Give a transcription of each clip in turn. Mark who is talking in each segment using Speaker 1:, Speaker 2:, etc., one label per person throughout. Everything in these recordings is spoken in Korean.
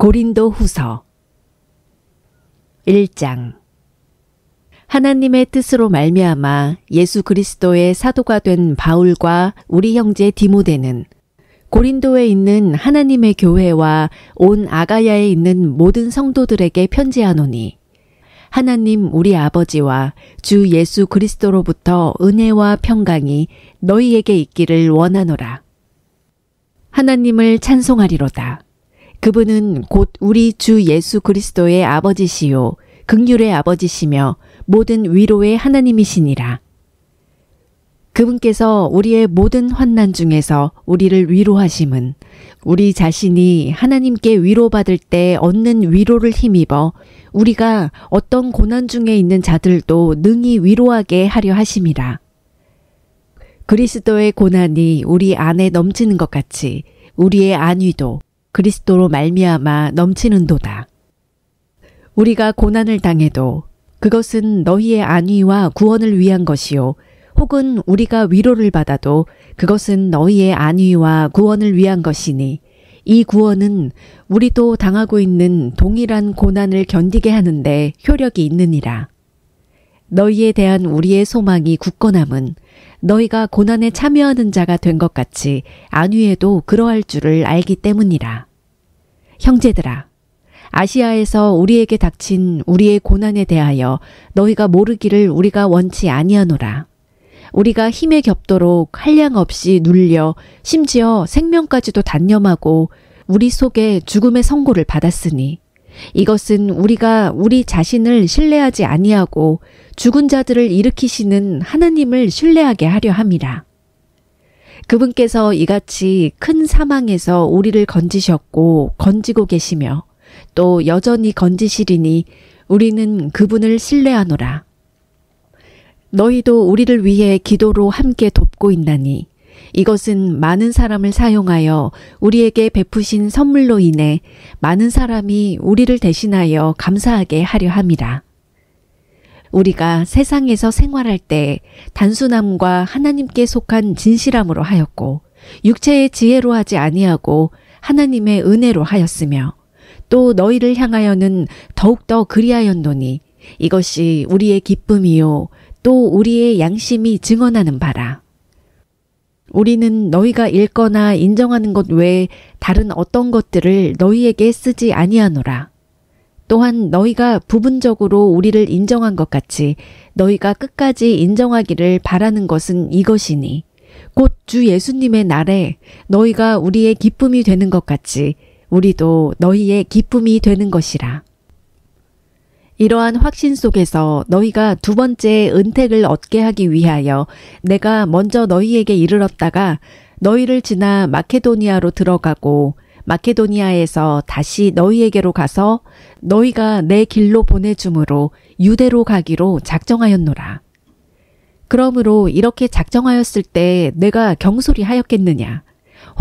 Speaker 1: 고린도후서 1장. 하나님의 뜻으로 말미암아 예수 그리스도의 사도가 된 바울과 우리 형제 디모데는 고린도에 있는 하나님의 교회와 온 아가야에 있는 모든 성도들에게 편지하노니, 하나님 우리 아버지와 주 예수 그리스도로부터 은혜와 평강이 너희에게 있기를 원하노라. 하나님을 찬송하리로다. 그분은 곧 우리 주 예수 그리스도의 아버지시요 긍휼의 아버지시며 모든 위로의 하나님이시니라. 그분께서 우리의 모든 환난 중에서 우리를 위로하심은 우리 자신이 하나님께 위로받을 때 얻는 위로를 힘입어 우리가 어떤 고난 중에 있는 자들도 능히 위로하게 하려 하심이라. 그리스도의 고난이 우리 안에 넘치는 것 같이 우리의 안위도 그리스도로 말미암아 넘치는도다. 우리가 고난을 당해도 그것은 너희의 안위와 구원을 위한 것이요, 혹은 우리가 위로를 받아도 그것은 너희의 안위와 구원을 위한 것이니, 이 구원은 우리도 당하고 있는 동일한 고난을 견디게 하는데 효력이 있느니라. 너희에 대한 우리의 소망이 굳건함은 너희가 고난에 참여하는 자가 된 것 같이 안위에도 그러할 줄을 알기 때문이라. 형제들아, 아시아에서 우리에게 닥친 우리의 고난에 대하여 너희가 모르기를 우리가 원치 아니하노라. 우리가 힘에 겹도록 한량 없이 눌려 심지어 생명까지도 단념하고 우리 속에 죽음의 선고를 받았으니, 이것은 우리가 우리 자신을 신뢰하지 아니하고 죽은 자들을 일으키시는 하나님을 신뢰하게 하려 함이라. 그분께서 이같이 큰 사망에서 우리를 건지셨고 건지고 계시며 또 여전히 건지시리니 우리는 그분을 신뢰하노라. 너희도 우리를 위해 기도로 함께 돕고 있나니, 이것은 많은 사람을 사용하여 우리에게 베푸신 선물로 인해 많은 사람이 우리를 대신하여 감사하게 하려 함이라. 우리가 세상에서 생활할 때 단순함과 하나님께 속한 진실함으로 하였고, 육체의 지혜로 하지 아니하고 하나님의 은혜로 하였으며, 또 너희를 향하여는 더욱더 그리하였노니 이것이 우리의 기쁨이요 또 우리의 양심이 증언하는 바라. 우리는 너희가 읽거나 인정하는 것 외에 다른 어떤 것들을 너희에게 쓰지 아니하노라. 또한 너희가 부분적으로 우리를 인정한 것 같이 너희가 끝까지 인정하기를 바라는 것은 이것이니, 곧 주 예수님의 날에 너희가 우리의 기쁨이 되는 것 같이 우리도 너희의 기쁨이 되는 것이라. 이러한 확신 속에서 너희가 두 번째 은택을 얻게 하기 위하여 내가 먼저 너희에게 이르렀다가 너희를 지나 마케도니아로 들어가고 마케도니아에서 다시 너희에게로 가서 너희가 내 길로 보내줌으로 유대로 가기로 작정하였노라. 그러므로 이렇게 작정하였을 때 내가 경솔히 하였겠느냐?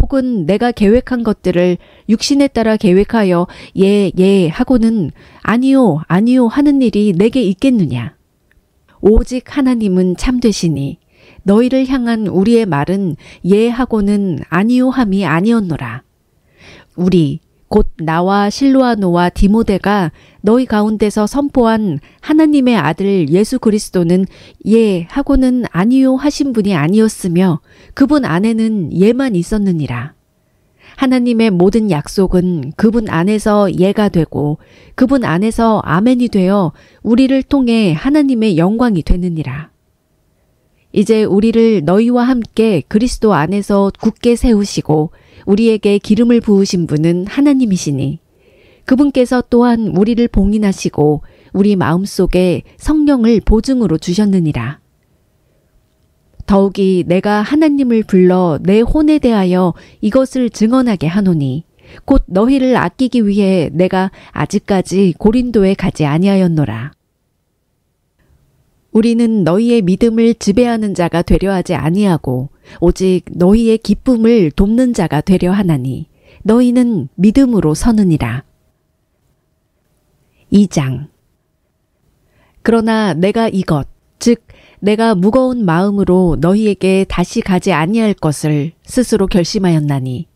Speaker 1: 혹은 내가 계획한 것들을 육신에 따라 계획하여 예 하고는 아니요 하는 일이 내게 있겠느냐? 오직 하나님은 참되시니 너희를 향한 우리의 말은 예 하고는 아니요 함이 아니었노라. 우리 곧 나와 실로아노와 디모데가 너희 가운데서 선포한 하나님의 아들 예수 그리스도는 예 하고는 아니요 하신 분이 아니었으며 그분 안에는 예만 있었느니라. 하나님의 모든 약속은 그분 안에서 예가 되고 그분 안에서 아멘이 되어 우리를 통해 하나님의 영광이 되느니라. 이제 우리를 너희와 함께 그리스도 안에서 굳게 세우시고 우리에게 기름을 부으신 분은 하나님이시니, 그분께서 또한 우리를 봉인하시고 우리 마음속에 성령을 보증으로 주셨느니라. 더욱이 내가 하나님을 불러 내 혼에 대하여 이것을 증언하게 하노니, 곧 너희를 아끼기 위해 내가 아직까지 고린도에 가지 아니하였노라. 우리는 너희의 믿음을 지배하는 자가 되려 하지 아니하고 오직 너희의 기쁨을 돕는 자가 되려 하나니 너희는 믿음으로 서느니라. 2장. 그러나 내가 이것, 즉 내가 무거운 마음으로 너희에게 다시 가지 아니할 것을 스스로 결심하였나니,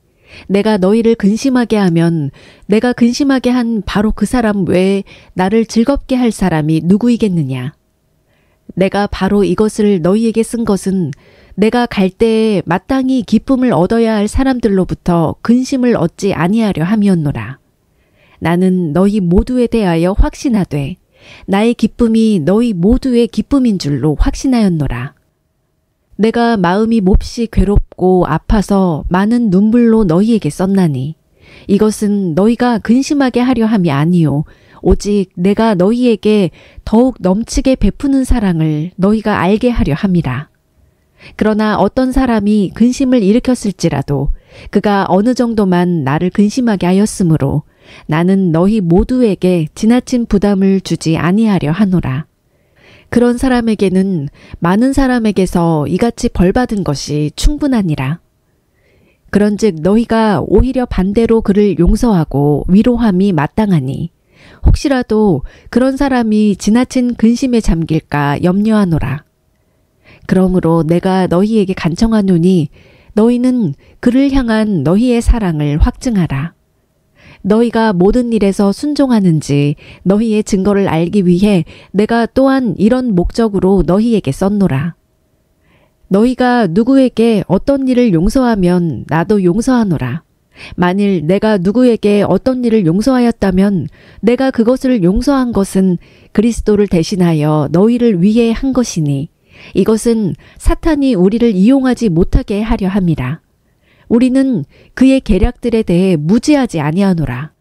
Speaker 1: 내가 너희를 근심하게 하면 내가 근심하게 한 바로 그 사람 외에 나를 즐겁게 할 사람이 누구이겠느냐. 내가 바로 이것을 너희에게 쓴 것은 내가 갈 때에 마땅히 기쁨을 얻어야 할 사람들로부터 근심을 얻지 아니하려 함이었노라. 나는 너희 모두에 대하여 확신하되 나의 기쁨이 너희 모두의 기쁨인 줄로 확신하였노라. 내가 마음이 몹시 괴롭고 아파서 많은 눈물로 너희에게 썼나니 이것은 너희가 근심하게 하려 함이 아니요 오직 내가 너희에게 더욱 넘치게 베푸는 사랑을 너희가 알게 하려 함이라. 그러나 어떤 사람이 근심을 일으켰을지라도 그가 어느 정도만 나를 근심하게 하였으므로 나는 너희 모두에게 지나친 부담을 주지 아니하려 하노라. 그런 사람에게는 많은 사람에게서 이같이 벌받은 것이 충분하니라. 그런즉 너희가 오히려 반대로 그를 용서하고 위로함이 마땅하니 혹시라도 그런 사람이 지나친 근심에 잠길까 염려하노라. 그러므로 내가 너희에게 간청하노니 너희는 그를 향한 너희의 사랑을 확증하라. 너희가 모든 일에서 순종하는지 너희의 증거를 알기 위해 내가 또한 이런 목적으로 너희에게 썼노라. 너희가 누구에게 어떤 일을 용서하면 나도 용서하노라. 만일 내가 누구에게 어떤 일을 용서하였다면 내가 그것을 용서한 것은 그리스도를 대신하여 너희를 위해 한 것이니 이것은 사탄이 우리를 이용하지 못하게 하려 함이라. 우리는 그의 계략들에 대해 무지하지 아니하노라.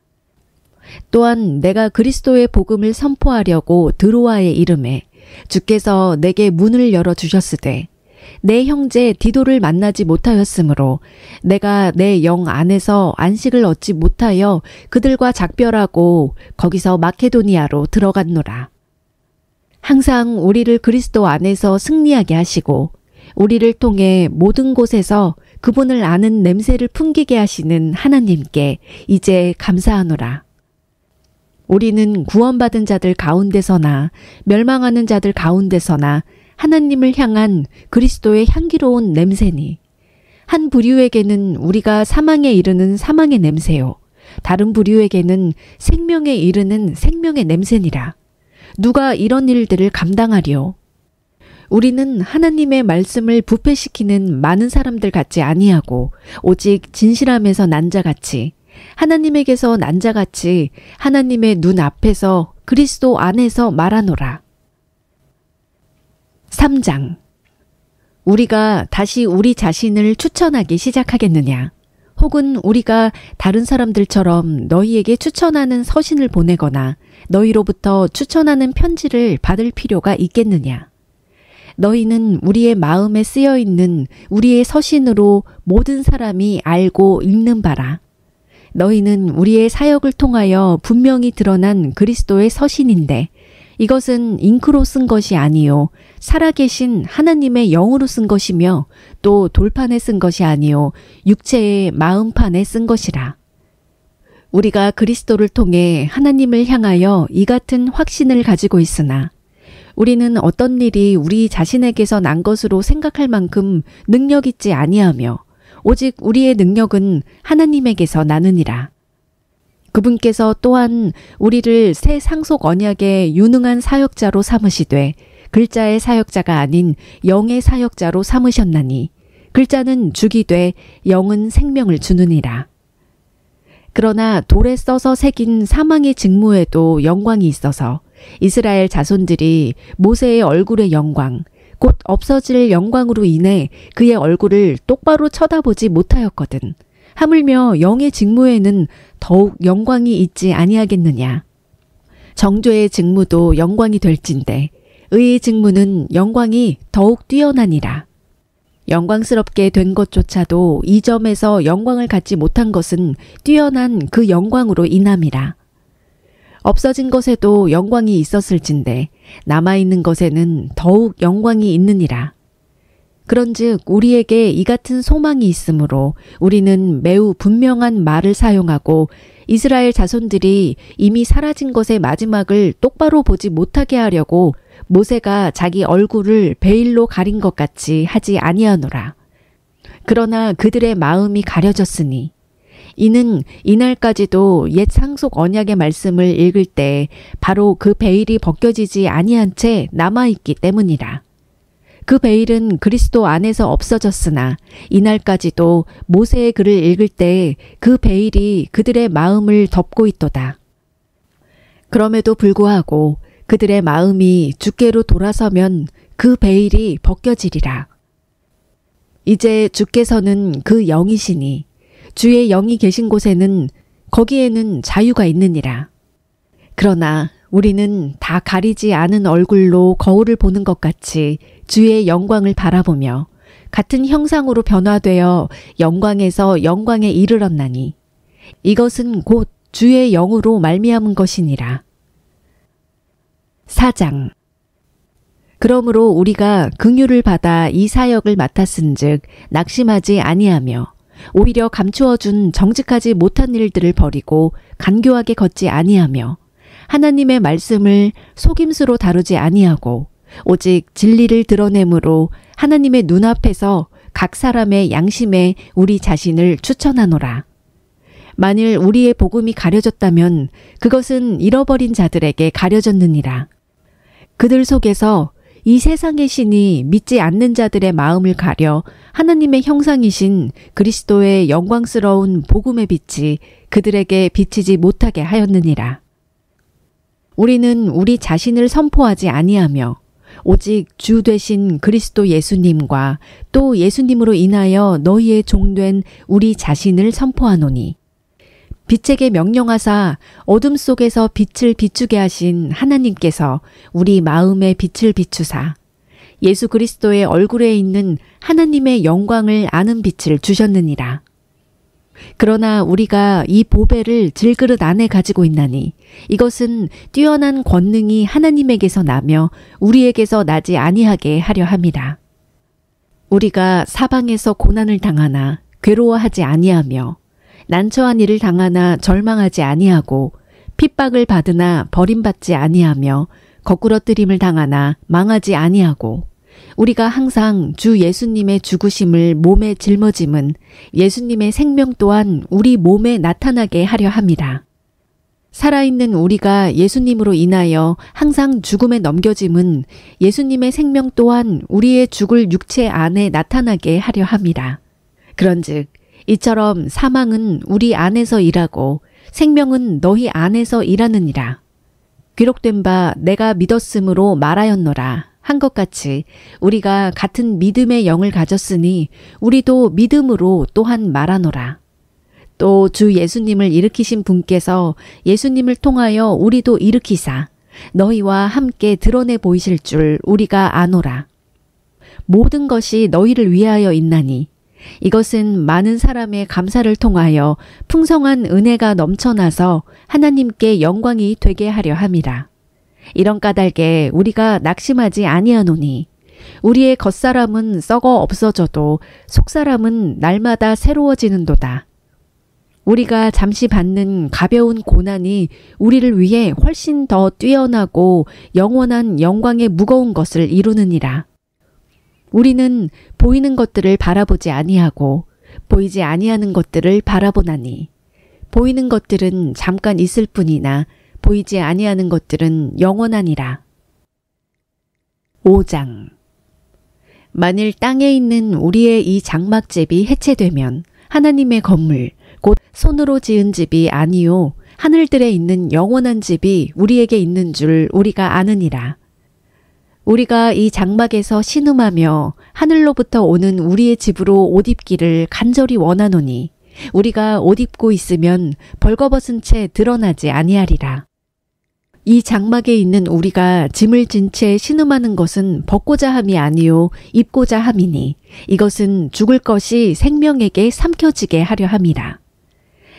Speaker 1: 또한 내가 그리스도의 복음을 선포하려고 드로아에 이름에 주께서 내게 문을 열어주셨으되 내 형제 디도를 만나지 못하였으므로 내가 내 영 안에서 안식을 얻지 못하여 그들과 작별하고 거기서 마케도니아로 들어갔노라. 항상 우리를 그리스도 안에서 승리하게 하시고 우리를 통해 모든 곳에서 그분을 아는 냄새를 풍기게 하시는 하나님께 이제 감사하노라. 우리는 구원받은 자들 가운데서나 멸망하는 자들 가운데서나 하나님을 향한 그리스도의 향기로운 냄새니 한 부류에게는 우리가 사망에 이르는 사망의 냄새요 다른 부류에게는 생명에 이르는 생명의 냄새니라. 누가 이런 일들을 감당하리요? 우리는 하나님의 말씀을 부패시키는 많은 사람들 같지 아니하고 오직 진실함에서 난 자같이 하나님에게서 난 자같이 하나님의 눈 앞에서 그리스도 안에서 말하노라. 3장. 우리가 다시 우리 자신을 추천하기 시작하겠느냐? 혹은 우리가 다른 사람들처럼 너희에게 추천하는 서신을 보내거나 너희로부터 추천하는 편지를 받을 필요가 있겠느냐? 너희는 우리의 마음에 쓰여 있는 우리의 서신으로 모든 사람이 알고 읽는 바라. 너희는 우리의 사역을 통하여 분명히 드러난 그리스도의 서신인데 이것은 잉크로 쓴 것이 아니요 살아계신 하나님의 영으로 쓴 것이며 또 돌판에 쓴 것이 아니요 육체의 마음판에 쓴 것이라. 우리가 그리스도를 통해 하나님을 향하여 이 같은 확신을 가지고 있으나 우리는 어떤 일이 우리 자신에게서 난 것으로 생각할 만큼 능력 있지 아니하며 오직 우리의 능력은 하나님에게서 나느니라. 그분께서 또한 우리를 새 상속 언약의 유능한 사역자로 삼으시되 글자의 사역자가 아닌 영의 사역자로 삼으셨나니 글자는 죽이되 영은 생명을 주느니라. 그러나 돌에 써서 새긴 사망의 직무에도 영광이 있어서 이스라엘 자손들이 모세의 얼굴의 영광, 곧 없어질 영광으로 인해 그의 얼굴을 똑바로 쳐다보지 못하였거든. 하물며 영의 직무에는 더욱 영광이 있지 아니하겠느냐. 정죄의 직무도 영광이 될진데 의의 직무는 영광이 더욱 뛰어나니라. 영광스럽게 된 것조차도 이 점에서 영광을 갖지 못한 것은 뛰어난 그 영광으로 인함이라. 없어진 것에도 영광이 있었을진데 남아있는 것에는 더욱 영광이 있느니라. 그런즉 우리에게 이 같은 소망이 있으므로 우리는 매우 분명한 말을 사용하고 이스라엘 자손들이 이미 사라진 것의 마지막을 똑바로 보지 못하게 하려고 모세가 자기 얼굴을 베일로 가린 것 같이 하지 아니하노라. 그러나 그들의 마음이 가려졌으니 이는 이날까지도 옛 상속 언약의 말씀을 읽을 때 바로 그 베일이 벗겨지지 아니한 채 남아있기 때문이라. 그 베일은 그리스도 안에서 없어졌으나 이날까지도 모세의 글을 읽을 때 그 베일이 그들의 마음을 덮고 있도다. 그럼에도 불구하고 그들의 마음이 주께로 돌아서면 그 베일이 벗겨지리라. 이제 주께서는 그 영이시니 주의 영이 계신 곳에는 거기에는 자유가 있느니라. 그러나 우리는 다 가리지 않은 얼굴로 거울을 보는 것 같이 주의 영광을 바라보며 같은 형상으로 변화되어 영광에서 영광에 이르렀나니 이것은 곧 주의 영으로 말미암은 것이니라. 4장. 그러므로 우리가 긍휼을 받아 이 사역을 맡았은즉 낙심하지 아니하며 오히려 감추어 준 정직하지 못한 일들을 버리고 간교하게 걷지 아니하며 하나님의 말씀을 속임수로 다루지 아니하고 오직 진리를 드러내므로 하나님의 눈앞에서 각 사람의 양심에 우리 자신을 추천하노라. 만일 우리의 복음이 가려졌다면 그것은 잃어버린 자들에게 가려졌느니라. 그들 속에서 이 세상의 신이 믿지 않는 자들의 마음을 가려 하나님의 형상이신 그리스도의 영광스러운 복음의 빛이 그들에게 비치지 못하게 하였느니라. 우리는 우리 자신을 선포하지 아니하며 오직 주 되신 그리스도 예수님과 또 예수님으로 인하여 너희의 종된 우리 자신을 선포하노니 빛에게 명령하사 어둠 속에서 빛을 비추게 하신 하나님께서 우리 마음에 빛을 비추사 예수 그리스도의 얼굴에 있는 하나님의 영광을 아는 빛을 주셨느니라. 그러나 우리가 이 보배를 질그릇 안에 가지고 있나니 이것은 뛰어난 권능이 하나님에게서 나며 우리에게서 나지 아니하게 하려 함이라. 우리가 사방에서 고난을 당하나 괴로워하지 아니하며 난처한 일을 당하나 절망하지 아니하고 핍박을 받으나 버림받지 아니하며 거꾸러뜨림을 당하나 망하지 아니하고 우리가 항상 주 예수님의 죽으심을 몸에 짊어짐은 예수님의 생명 또한 우리 몸에 나타나게 하려 함이라. 살아있는 우리가 예수님으로 인하여 항상 죽음에 넘겨짐은 예수님의 생명 또한 우리의 죽을 육체 안에 나타나게 하려 함이라. 그런즉 이처럼 사망은 우리 안에서 일하고 생명은 너희 안에서 일하느니라. 기록된 바 내가 믿었으므로 말하였노라 한 것 같이 우리가 같은 믿음의 영을 가졌으니 우리도 믿음으로 또한 말하노라. 또 주 예수님을 일으키신 분께서 예수님을 통하여 우리도 일으키사 너희와 함께 드러내 보이실 줄 우리가 아노라. 모든 것이 너희를 위하여 있나니 이것은 많은 사람의 감사를 통하여 풍성한 은혜가 넘쳐나서 하나님께 영광이 되게 하려 함이라. 이런 까닭에 우리가 낙심하지 아니하노니 우리의 겉사람은 썩어 없어져도 속사람은 날마다 새로워지는도다. 우리가 잠시 받는 가벼운 고난이 우리를 위해 훨씬 더 뛰어나고 영원한 영광의 무거운 것을 이루느니라. 우리는 보이는 것들을 바라보지 아니하고 보이지 아니하는 것들을 바라보나니 보이는 것들은 잠깐 있을 뿐이나 보이지 아니하는 것들은 영원하니라. 5장. 만일 땅에 있는 우리의 이 장막집이 해체되면 하나님의 건물 곧 손으로 지은 집이 아니요 하늘들에 있는 영원한 집이 우리에게 있는 줄 우리가 아느니라. 우리가 이 장막에서 신음하며 하늘로부터 오는 우리의 집으로 옷 입기를 간절히 원하노니 우리가 옷 입고 있으면 벌거벗은 채 드러나지 아니하리라. 이 장막에 있는 우리가 짐을 진 채 신음하는 것은 벗고자 함이 아니요 입고자 함이니 이것은 죽을 것이 생명에게 삼켜지게 하려 함이라.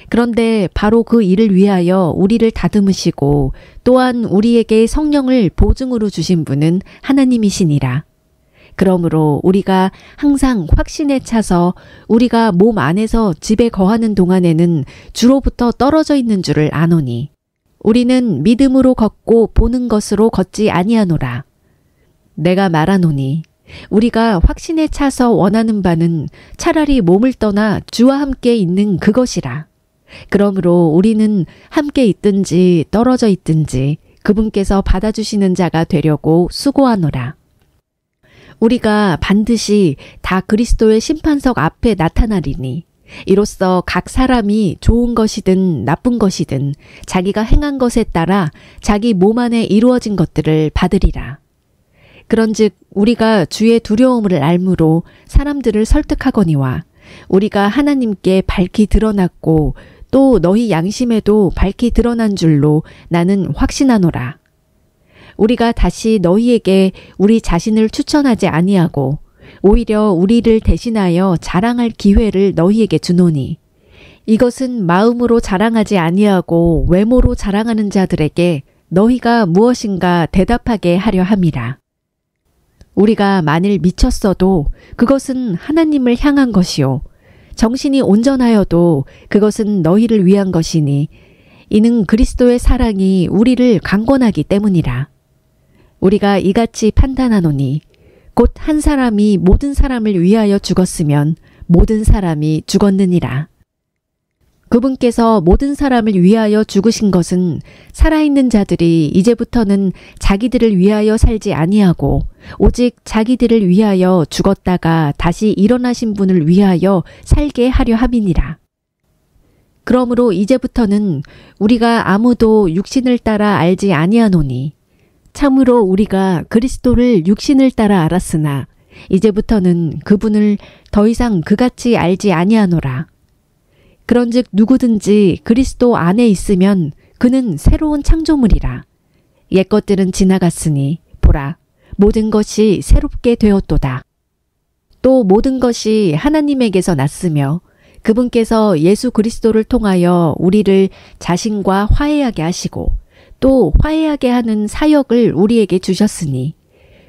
Speaker 1: 그런데 바로 그 일을 위하여 우리를 다듬으시고 또한 우리에게 성령을 보증으로 주신 분은 하나님이시니라. 그러므로 우리가 항상 확신에 차서 우리가 몸 안에서 집에 거하는 동안에는 주로부터 떨어져 있는 줄을 아노니 우리는 믿음으로 걷고 보는 것으로 걷지 아니하노라. 내가 말하노니 우리가 확신에 차서 원하는 바는 차라리 몸을 떠나 주와 함께 있는 그것이라. 그러므로 우리는 함께 있든지 떨어져 있든지 그분께서 받아주시는 자가 되려고 수고하노라. 우리가 반드시 다 그리스도의 심판석 앞에 나타나리니 이로써 각 사람이 좋은 것이든 나쁜 것이든 자기가 행한 것에 따라 자기 몸 안에 이루어진 것들을 받으리라. 그런즉 우리가 주의 두려움을 알므로 사람들을 설득하거니와 우리가 하나님께 밝히 드러났고 또 너희 양심에도 밝히 드러난 줄로 나는 확신하노라. 우리가 다시 너희에게 우리 자신을 추천하지 아니하고 오히려 우리를 대신하여 자랑할 기회를 너희에게 주노니 이것은 마음으로 자랑하지 아니하고 외모로 자랑하는 자들에게 너희가 무엇인가 대답하게 하려 함이라. 우리가 만일 미쳤어도 그것은 하나님을 향한 것이요 정신이 온전하여도 그것은 너희를 위한 것이니 이는 그리스도의 사랑이 우리를 강권하기 때문이라. 우리가 이같이 판단하노니 곧 한 사람이 모든 사람을 위하여 죽었으면 모든 사람이 죽었느니라. 그분께서 모든 사람을 위하여 죽으신 것은 살아있는 자들이 이제부터는 자기들을 위하여 살지 아니하고 오직 자기들을 위하여 죽었다가 다시 일어나신 분을 위하여 살게 하려 함이니라. 그러므로 이제부터는 우리가 아무도 육신을 따라 알지 아니하노니 참으로 우리가 그리스도를 육신을 따라 알았으나 이제부터는 그분을 더 이상 그같이 알지 아니하노라. 그런즉 누구든지 그리스도 안에 있으면 그는 새로운 창조물이라. 옛것들은 지나갔으니 보라 모든 것이 새롭게 되었도다. 또 모든 것이 하나님에게서 났으며 그분께서 예수 그리스도를 통하여 우리를 자신과 화해하게 하시고 또 화해하게 하는 사역을 우리에게 주셨으니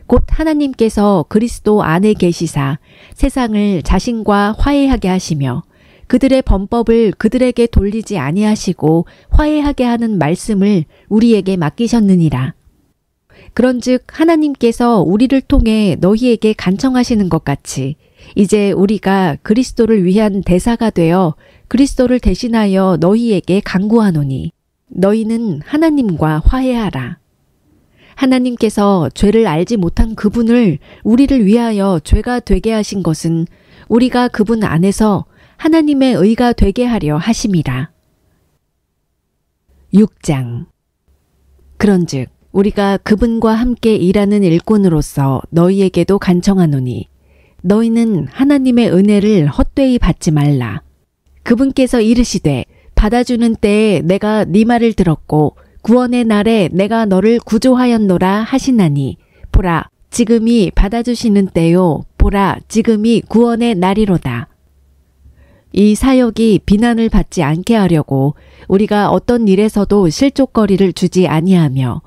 Speaker 1: 곧 하나님께서 그리스도 안에 계시사 세상을 자신과 화해하게 하시며 그들의 범법을 그들에게 돌리지 아니하시고 화해하게 하는 말씀을 우리에게 맡기셨느니라. 그런즉 하나님께서 우리를 통해 너희에게 간청하시는 것 같이 이제 우리가 그리스도를 위한 대사가 되어 그리스도를 대신하여 너희에게 간구하노니 너희는 하나님과 화해하라. 하나님께서 죄를 알지 못한 그분을 우리를 위하여 죄가 되게 하신 것은 우리가 그분 안에서 하나님의 의가 되게 하려 하심이라. 6장. 그런즉 우리가 그분과 함께 일하는 일꾼으로서 너희에게도 간청하노니 너희는 하나님의 은혜를 헛되이 받지 말라. 그분께서 이르시되 받아주는 때에 내가 네 말을 들었고 구원의 날에 내가 너를 구조하였노라 하시나니 보라 지금이 받아주시는 때요 보라 지금이 구원의 날이로다. 이 사역이 비난을 받지 않게 하려고 우리가 어떤 일에서도 실족거리를 주지 아니하며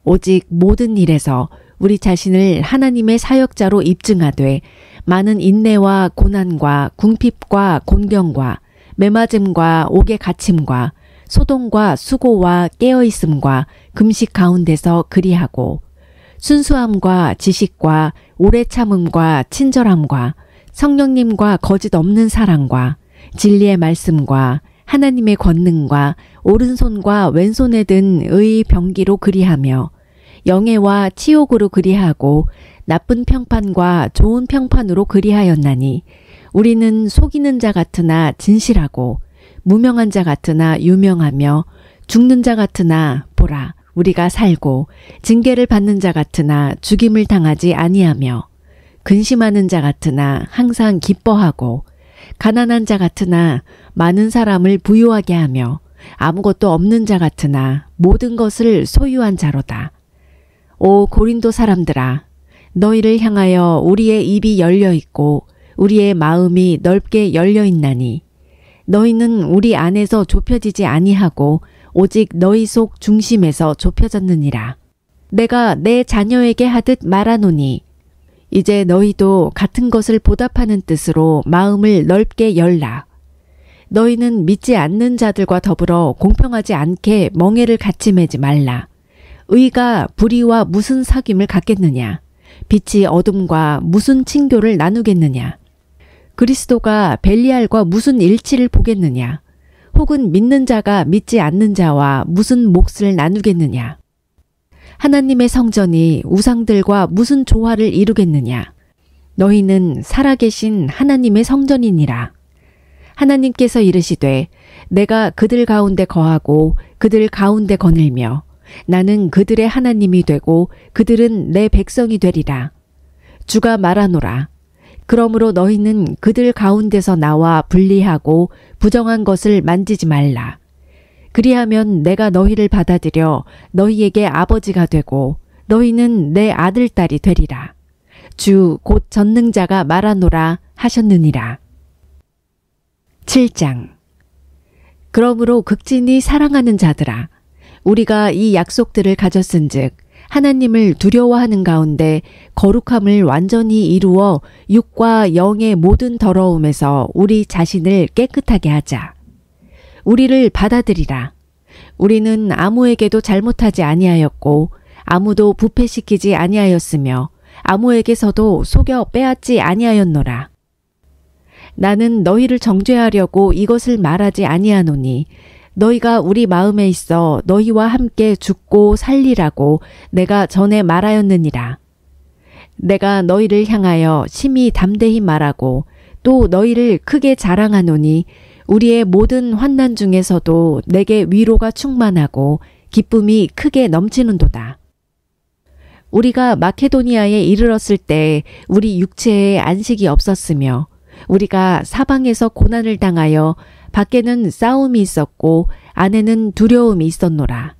Speaker 1: 오직 모든 일에서 우리 자신을 하나님의 사역자로 입증하되 많은 인내와 고난과 궁핍과 곤경과 매맞음과 옥에 갇힘과 소동과 수고와 깨어있음과 금식 가운데서 그리하고 순수함과 지식과 오래 참음과 친절함과 성령님과 거짓 없는 사랑과 진리의 말씀과 하나님의 권능과 오른손과 왼손에 든 의의 병기로 그리하며 영예와 치욕으로 그리하고 나쁜 평판과 좋은 평판으로 그리하였나니 우리는 속이는 자 같으나 진실하고 무명한 자 같으나 유명하며 죽는 자 같으나 보라 우리가 살고 징계를 받는 자 같으나 죽임을 당하지 아니하며 근심하는 자 같으나 항상 기뻐하고 가난한 자 같으나 많은 사람을 부유하게 하며 아무것도 없는 자 같으나 모든 것을 소유한 자로다. 오 고린도 사람들아 너희를 향하여 우리의 입이 열려 있고 우리의 마음이 넓게 열려 있나니 너희는 우리 안에서 좁혀지지 아니하고 오직 너희 속 중심에서 좁혀졌느니라. 내가 내 자녀에게 하듯 말하노니 이제 너희도 같은 것을 보답하는 뜻으로 마음을 넓게 열라. 너희는 믿지 않는 자들과 더불어 공평하지 않게 멍에를 같이 매지 말라. 의가 불의와 무슨 사귐을 갖겠느냐? 빛이 어둠과 무슨 친교를 나누겠느냐? 그리스도가 벨리알과 무슨 일치를 보겠느냐? 혹은 믿는 자가 믿지 않는 자와 무슨 몫을 나누겠느냐? 하나님의 성전이 우상들과 무슨 조화를 이루겠느냐? 너희는 살아계신 하나님의 성전이니라. 하나님께서 이르시되 내가 그들 가운데 거하고 그들 가운데 거닐며 나는 그들의 하나님이 되고 그들은 내 백성이 되리라. 주가 말하노라. 그러므로 너희는 그들 가운데서 나와 분리하고 부정한 것을 만지지 말라. 그리하면 내가 너희를 받아들여 너희에게 아버지가 되고 너희는 내 아들 딸이 되리라. 주 곧 전능자가 말하노라 하셨느니라. 7장. 그러므로 극진히 사랑하는 자들아, 우리가 이 약속들을 가졌은즉 하나님을 두려워하는 가운데 거룩함을 완전히 이루어 육과 영의 모든 더러움에서 우리 자신을 깨끗하게 하자. 우리를 받아들이라. 우리는 아무에게도 잘못하지 아니하였고 아무도 부패시키지 아니하였으며 아무에게서도 속여 빼앗지 아니하였노라. 나는 너희를 정죄하려고 이것을 말하지 아니하노니 너희가 우리 마음에 있어 너희와 함께 죽고 살리라고 내가 전에 말하였느니라. 내가 너희를 향하여 심히 담대히 말하고 또 너희를 크게 자랑하노니 우리의 모든 환난 중에서도 내게 위로가 충만하고 기쁨이 크게 넘치는도다. 우리가 마케도니아에 이르렀을 때 우리 육체에 안식이 없었으며 우리가 사방에서 고난을 당하여 밖에는 싸움이 있었고 안에는 두려움이 있었노라.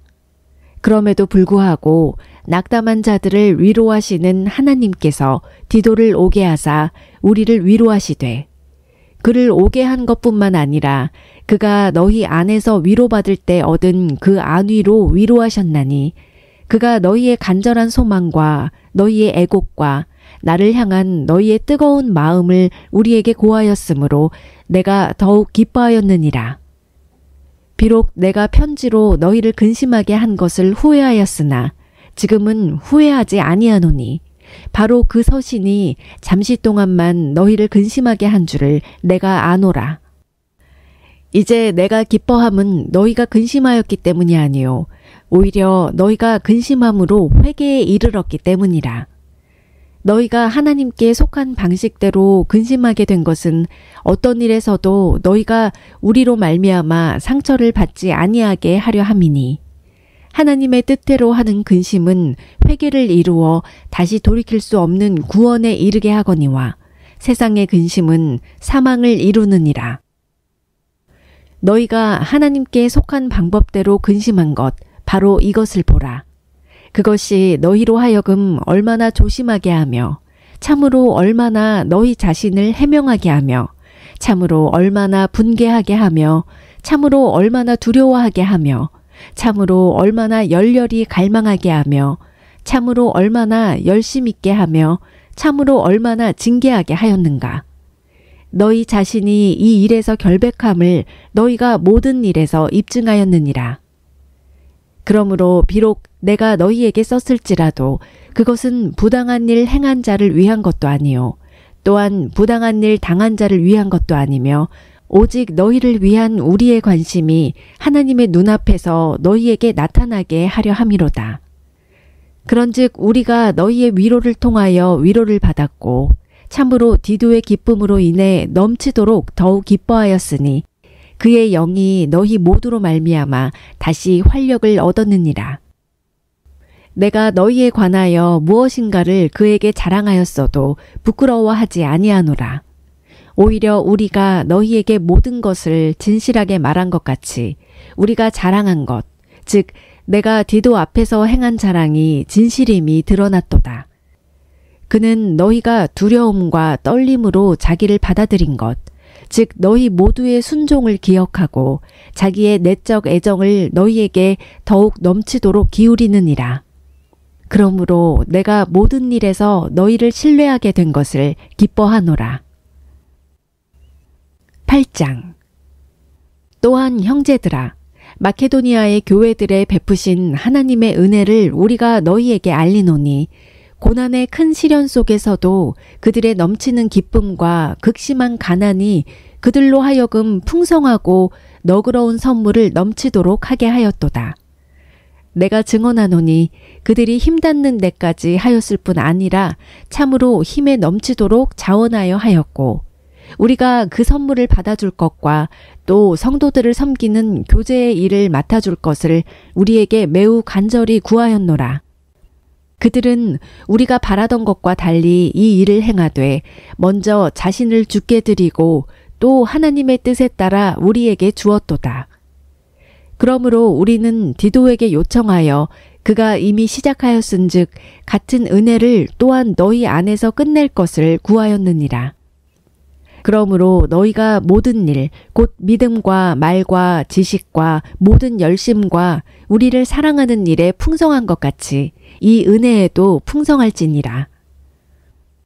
Speaker 1: 그럼에도 불구하고 낙담한 자들을 위로하시는 하나님께서 디도를 오게 하사 우리를 위로하시되 그를 오게 한 것뿐만 아니라 그가 너희 안에서 위로받을 때 얻은 그 안위로 위로하셨나니 그가 너희의 간절한 소망과 너희의 애곡과 나를 향한 너희의 뜨거운 마음을 우리에게 고하였으므로 내가 더욱 기뻐하였느니라. 비록 내가 편지로 너희를 근심하게 한 것을 후회하였으나 지금은 후회하지 아니하노니 바로 그 서신이 잠시 동안만 너희를 근심하게 한 줄을 내가 아노라. 이제 내가 기뻐함은 너희가 근심하였기 때문이 아니요 오히려 너희가 근심함으로 회개에 이르렀기 때문이라. 너희가 하나님께 속한 방식대로 근심하게 된 것은 어떤 일에서도 너희가 우리로 말미암아 상처를 받지 아니하게 하려 함이니 하나님의 뜻대로 하는 근심은 회개를 이루어 다시 돌이킬 수 없는 구원에 이르게 하거니와 세상의 근심은 사망을 이루느니라. 너희가 하나님께 속한 방법대로 근심한 것 바로 이것을 보라. 그것이 너희로 하여금 얼마나 조심하게 하며 참으로 얼마나 너희 자신을 해명하게 하며 참으로 얼마나 분개하게 하며 참으로 얼마나 두려워하게 하며 참으로 얼마나 열렬히 갈망하게 하며 참으로 얼마나 열심 있게 하며 참으로 얼마나 징계하게 하였는가. 너희 자신이 이 일에서 결백함을 너희가 모든 일에서 입증하였느니라. 그러므로 비록 내가 너희에게 썼을지라도 그것은 부당한 일 행한 자를 위한 것도 아니요 또한 부당한 일 당한 자를 위한 것도 아니며 오직 너희를 위한 우리의 관심이 하나님의 눈앞에서 너희에게 나타나게 하려 함이로다. 그런즉 우리가 너희의 위로를 통하여 위로를 받았고 참으로 디도의 기쁨으로 인해 넘치도록 더욱 기뻐하였으니 그의 영이 너희 모두로 말미암아 다시 활력을 얻었느니라. 내가 너희에 관하여 무엇인가를 그에게 자랑하였어도 부끄러워하지 아니하노라. 오히려 우리가 너희에게 모든 것을 진실하게 말한 것 같이 우리가 자랑한 것, 즉 내가 디도 앞에서 행한 자랑이 진실임이 드러났도다. 그는 너희가 두려움과 떨림으로 자기를 받아들인 것, 즉 너희 모두의 순종을 기억하고 자기의 내적 애정을 너희에게 더욱 넘치도록 기울이느니라. 그러므로 내가 모든 일에서 너희를 신뢰하게 된 것을 기뻐하노라. 8장. 또한 형제들아, 마케도니아의 교회들에 베푸신 하나님의 은혜를 우리가 너희에게 알리노니 고난의 큰 시련 속에서도 그들의 넘치는 기쁨과 극심한 가난이 그들로 하여금 풍성하고 너그러운 선물을 넘치도록 하게 하였도다. 내가 증언하노니 그들이 힘닿는 데까지 하였을 뿐 아니라 참으로 힘에 넘치도록 자원하여 하였고 우리가 그 선물을 받아줄 것과 또 성도들을 섬기는 교제의 일을 맡아줄 것을 우리에게 매우 간절히 구하였노라. 그들은 우리가 바라던 것과 달리 이 일을 행하되 먼저 자신을 주께 드리고 또 하나님의 뜻에 따라 우리에게 주었도다. 그러므로 우리는 디도에게 요청하여 그가 이미 시작하였은즉 같은 은혜를 또한 너희 안에서 끝낼 것을 구하였느니라. 그러므로 너희가 모든 일, 곧 믿음과 말과 지식과 모든 열심과 우리를 사랑하는 일에 풍성한 것 같이 이 은혜에도 풍성할지니라.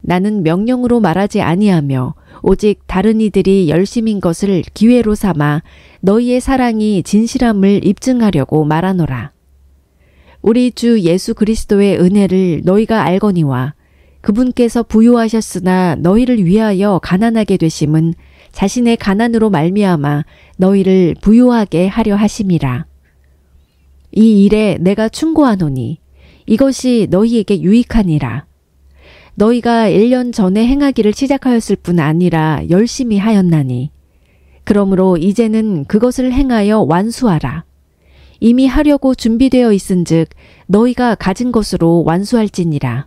Speaker 1: 나는 명령으로 말하지 아니하며 오직 다른 이들이 열심인 것을 기회로 삼아 너희의 사랑이 진실함을 입증하려고 말하노라. 우리 주 예수 그리스도의 은혜를 너희가 알거니와 그분께서 부유하셨으나 너희를 위하여 가난하게 되심은 자신의 가난으로 말미암아 너희를 부유하게 하려 하심이라. 이 일에 내가 충고하노니 이것이 너희에게 유익하니라. 너희가 1년 전에 행하기를 시작하였을 뿐 아니라 열심히 하였나니 그러므로 이제는 그것을 행하여 완수하라. 이미 하려고 준비되어 있은즉 너희가 가진 것으로 완수할지니라.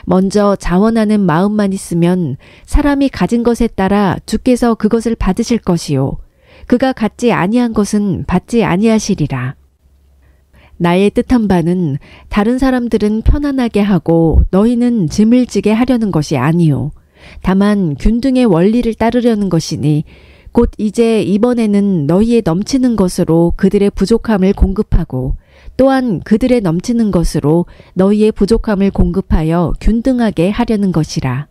Speaker 1: 먼저 자원하는 마음만 있으면 사람이 가진 것에 따라 주께서 그것을 받으실 것이요 그가 갖지 아니한 것은 받지 아니하시리라. 나의 뜻한 바는 다른 사람들은 편안하게 하고 너희는 짐을 지게 하려는 것이 아니요 다만 균등의 원리를 따르려는 것이니 곧 이제 이번에는 너희의 넘치는 것으로 그들의 부족함을 공급하고 또한 그들의 넘치는 것으로 너희의 부족함을 공급하여 균등하게 하려는 것이라.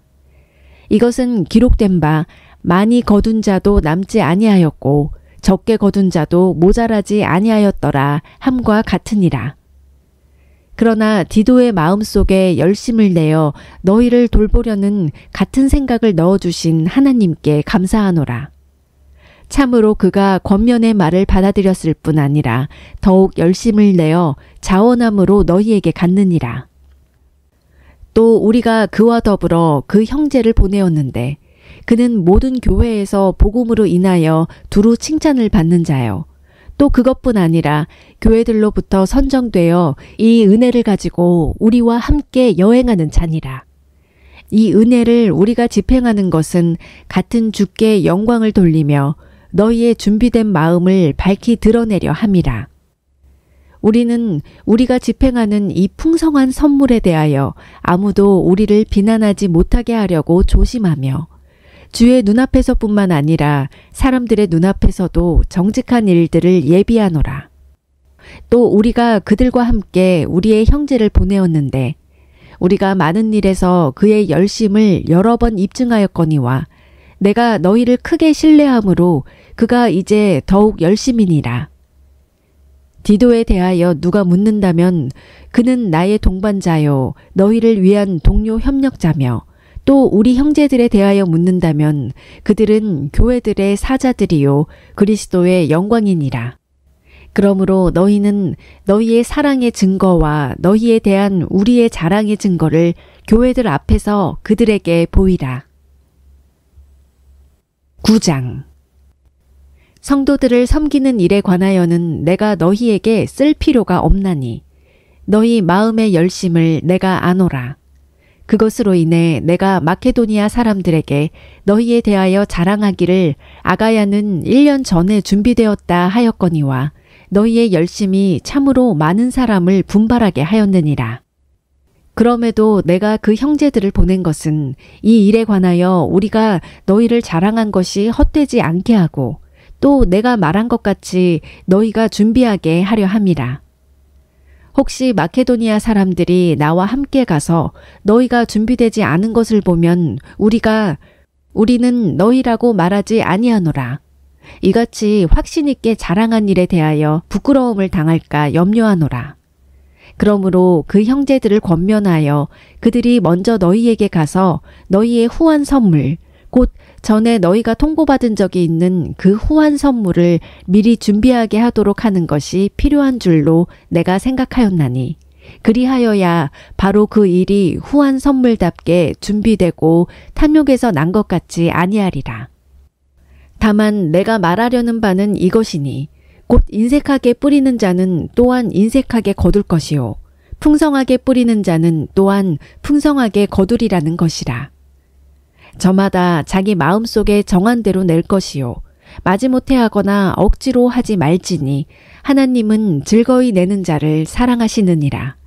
Speaker 1: 이것은 기록된 바 많이 거둔 자도 남지 아니하였고 적게 거둔 자도 모자라지 아니하였더라 함과 같으니라. 그러나 디도의 마음속에 열심을 내어 너희를 돌보려는 같은 생각을 넣어주신 하나님께 감사하노라. 참으로 그가 권면의 말을 받아들였을 뿐 아니라 더욱 열심을 내어 자원함으로 너희에게 갖느니라. 또 우리가 그와 더불어 그 형제를 보내었는데 그는 모든 교회에서 복음으로 인하여 두루 칭찬을 받는 자요. 또 그것뿐 아니라 교회들로부터 선정되어 이 은혜를 가지고 우리와 함께 여행하는 자니라. 이 은혜를 우리가 집행하는 것은 같은 주께 영광을 돌리며 너희의 준비된 마음을 밝히 드러내려 함이라. 우리는 우리가 집행하는 이 풍성한 선물에 대하여 아무도 우리를 비난하지 못하게 하려고 조심하며 주의 눈앞에서뿐만 아니라 사람들의 눈앞에서도 정직한 일들을 예비하노라. 또 우리가 그들과 함께 우리의 형제를 보내었는데 우리가 많은 일에서 그의 열심을 여러 번 입증하였거니와 내가 너희를 크게 신뢰함으로 그가 이제 더욱 열심이니라. 디도에 대하여 누가 묻는다면 그는 나의 동반자요 너희를 위한 동료 협력자며 또 우리 형제들에 대하여 묻는다면 그들은 교회들의 사자들이요 그리스도의 영광이니라. 그러므로 너희는 너희의 사랑의 증거와 너희에 대한 우리의 자랑의 증거를 교회들 앞에서 그들에게 보이라. 9장 성도들을 섬기는 일에 관하여는 내가 너희에게 쓸 필요가 없나니 너희 마음의 열심을 내가 아노라. 그것으로 인해 내가 마케도니아 사람들에게 너희에 대하여 자랑하기를 아가야는 1년 전에 준비되었다 하였거니와 너희의 열심이 참으로 많은 사람을 분발하게 하였느니라. 그럼에도 내가 그 형제들을 보낸 것은 이 일에 관하여 우리가 너희를 자랑한 것이 헛되지 않게 하고 또 내가 말한 것 같이 너희가 준비하게 하려 함이라. 혹시 마케도니아 사람들이 나와 함께 가서 너희가 준비되지 않은 것을 보면 우리는 너희라고 말하지 아니하노라. 이같이 확신 있게 자랑한 일에 대하여 부끄러움을 당할까 염려하노라. 그러므로 그 형제들을 권면하여 그들이 먼저 너희에게 가서 너희의 후한 선물 곧 전에 너희가 통보받은 적이 있는 그 후한 선물을 미리 준비하게 하도록 하는 것이 필요한 줄로 내가 생각하였나니 그리하여야 바로 그 일이 후한 선물답게 준비되고 탐욕에서 난 것 같지 아니하리라. 다만 내가 말하려는 바는 이것이니 곧 인색하게 뿌리는 자는 또한 인색하게 거둘 것이요 풍성하게 뿌리는 자는 또한 풍성하게 거두리라는 것이라. 저마다 자기 마음속에 정한 대로 낼 것이요 마지못해 하거나 억지로 하지 말지니 하나님은 즐거이 내는 자를 사랑하시느니라.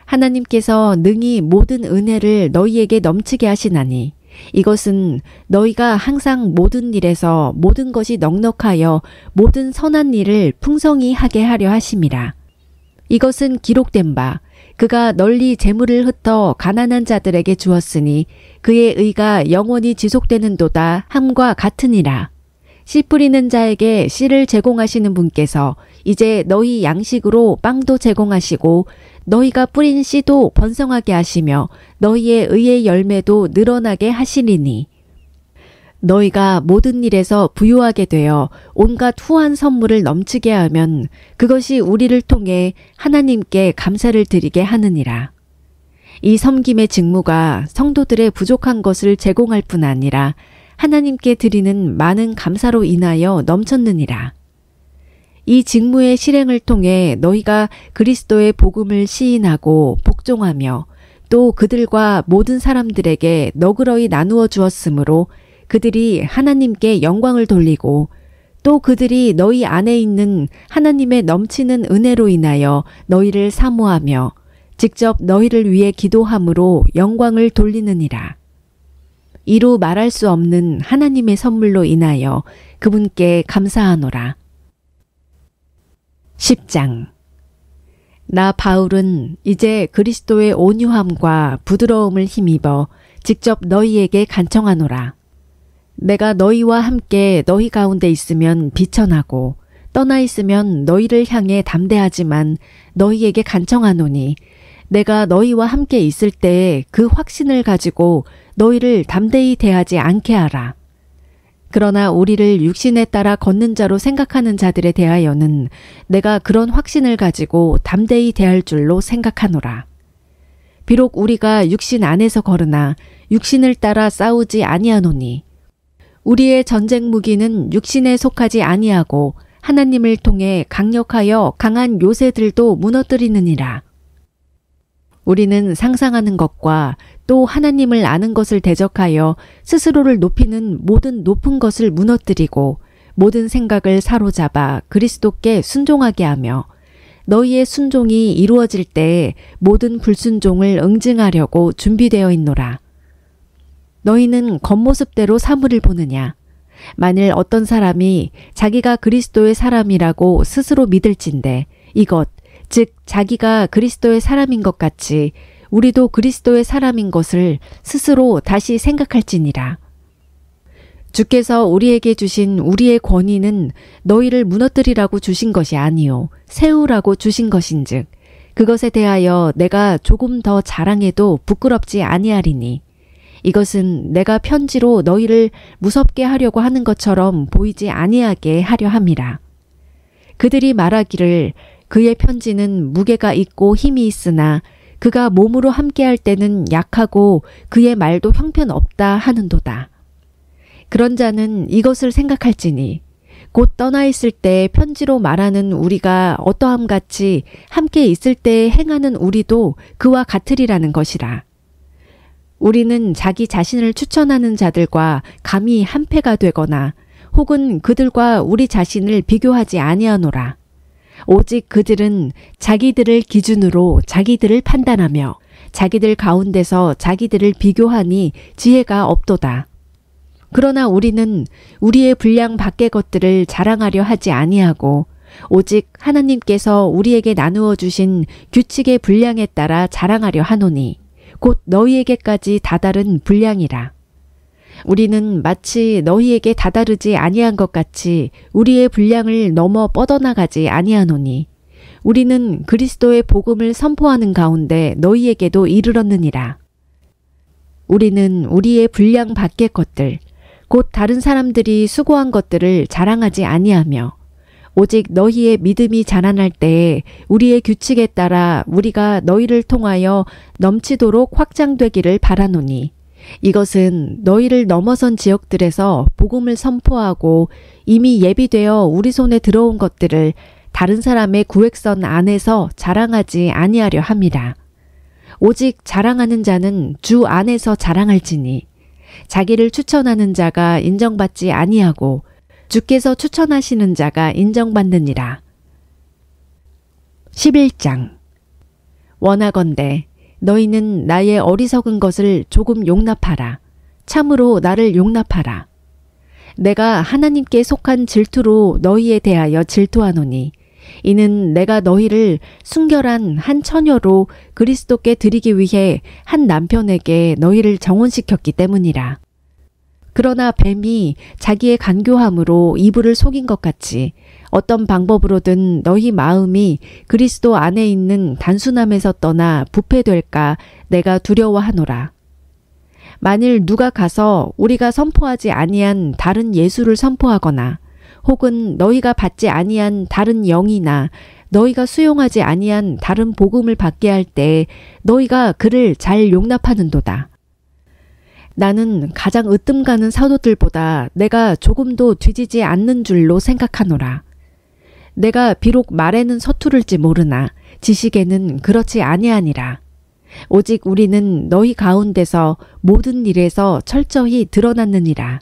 Speaker 1: 하나님께서 능히 모든 은혜를 너희에게 넘치게 하시나니 이것은 너희가 항상 모든 일에서 모든 것이 넉넉하여 모든 선한 일을 풍성히 하게 하려 하심이라. 이것은 기록된 바 그가 널리 재물을 흩어 가난한 자들에게 주었으니 그의 의가 영원히 지속되는도다 함과 같으니라. 씨 뿌리는 자에게 씨를 제공하시는 분께서 이제 너희 양식으로 빵도 제공하시고 너희가 뿌린 씨도 번성하게 하시며 너희의 의의 열매도 늘어나게 하시리니 너희가 모든 일에서 부유하게 되어 온갖 후한 선물을 넘치게 하면 그것이 우리를 통해 하나님께 감사를 드리게 하느니라. 이 섬김의 직무가 성도들의 부족한 것을 제공할 뿐 아니라 하나님께 드리는 많은 감사로 인하여 넘쳤느니라. 이 직무의 실행을 통해 너희가 그리스도의 복음을 시인하고 복종하며 또 그들과 모든 사람들에게 너그러이 나누어 주었으므로 그들이 하나님께 영광을 돌리고 또 그들이 너희 안에 있는 하나님의 넘치는 은혜로 인하여 너희를 사모하며 직접 너희를 위해 기도함으로 영광을 돌리느니라. 이루 말할 수 없는 하나님의 선물로 인하여 그분께 감사하노라. 10장. 나 바울은 이제 그리스도의 온유함과 부드러움을 힘입어 직접 너희에게 간청하노라. 내가 너희와 함께 너희 가운데 있으면 비천하고 떠나 있으면 너희를 향해 담대하지만 너희에게 간청하노니 내가 너희와 함께 있을 때에 그 확신을 가지고 너희를 담대히 대하지 않게 하라. 그러나 우리를 육신에 따라 걷는 자로 생각하는 자들에 대하여는 내가 그런 확신을 가지고 담대히 대할 줄로 생각하노라. 비록 우리가 육신 안에서 걸으나 육신을 따라 싸우지 아니하노니 우리의 전쟁 무기는 육신에 속하지 아니하고 하나님을 통해 강력하여 강한 요새들도 무너뜨리느니라. 우리는 상상하는 것과 또 하나님을 아는 것을 대적하여 스스로를 높이는 모든 높은 것을 무너뜨리고 모든 생각을 사로잡아 그리스도께 순종하게 하며 너희의 순종이 이루어질 때에 모든 불순종을 응징하려고 준비되어 있노라. 너희는 겉모습대로 사물을 보느냐? 만일 어떤 사람이 자기가 그리스도의 사람이라고 스스로 믿을진대 이것 즉 자기가 그리스도의 사람인 것 같이 우리도 그리스도의 사람인 것을 스스로 다시 생각할지니라. 주께서 우리에게 주신 우리의 권위는 너희를 무너뜨리라고 주신 것이 아니요 세우라고 주신 것인즉 그것에 대하여 내가 조금 더 자랑해도 부끄럽지 아니하리니 이것은 내가 편지로 너희를 무섭게 하려고 하는 것처럼 보이지 아니하게 하려 함이라. 그들이 말하기를 그의 편지는 무게가 있고 힘이 있으나 그가 몸으로 함께할 때는 약하고 그의 말도 형편없다 하는도다. 그런 자는 이것을 생각할지니 곧 떠나 있을 때 편지로 말하는 우리가 어떠함 같이 함께 있을 때 행하는 우리도 그와 같으리라는 것이라. 우리는 자기 자신을 추천하는 자들과 감히 한패가 되거나 혹은 그들과 우리 자신을 비교하지 아니하노라. 오직 그들은 자기들을 기준으로 자기들을 판단하며 자기들 가운데서 자기들을 비교하니 지혜가 없도다. 그러나 우리는 우리의 분량 밖의 것들을 자랑하려 하지 아니하고 오직 하나님께서 우리에게 나누어 주신 규칙의 분량에 따라 자랑하려 하노니 곧 너희에게까지 다다른 분량이라. 우리는 마치 너희에게 다다르지 아니한 것 같이 우리의 분량을 넘어 뻗어나가지 아니하노니 우리는 그리스도의 복음을 선포하는 가운데 너희에게도 이르렀느니라. 우리는 우리의 분량 밖의 것들, 곧 다른 사람들이 수고한 것들을 자랑하지 아니하며 오직 너희의 믿음이 자라날 때에 우리의 규칙에 따라 우리가 너희를 통하여 넘치도록 확장되기를 바라노니 이것은 너희를 넘어선 지역들에서 복음을 선포하고 이미 예비되어 우리 손에 들어온 것들을 다른 사람의 구획선 안에서 자랑하지 아니하려 함이라. 오직 자랑하는 자는 주 안에서 자랑할지니 자기를 추천하는 자가 인정받지 아니하고 주께서 추천하시는 자가 인정받느니라. 11장 원하건대 너희는 나의 어리석은 것을 조금 용납하라. 참으로 나를 용납하라. 내가 하나님께 속한 질투로 너희에 대하여 질투하노니 이는 내가 너희를 순결한 한 처녀로 그리스도께 드리기 위해 한 남편에게 너희를 정혼시켰기 때문이라. 그러나 뱀이 자기의 간교함으로 이불을 속인 것 같이 어떤 방법으로든 너희 마음이 그리스도 안에 있는 단순함에서 떠나 부패될까 내가 두려워하노라. 만일 누가 가서 우리가 선포하지 아니한 다른 예수를 선포하거나 혹은 너희가 받지 아니한 다른 영이나 너희가 수용하지 아니한 다른 복음을 받게 할 때 너희가 그를 잘 용납하는도다. 나는 가장 으뜸 가는 사도들보다 내가 조금도 뒤지지 않는 줄로 생각하노라. 내가 비록 말에는 서투를지 모르나 지식에는 그렇지 아니하니라. 오직 우리는 너희 가운데서 모든 일에서 철저히 드러났느니라.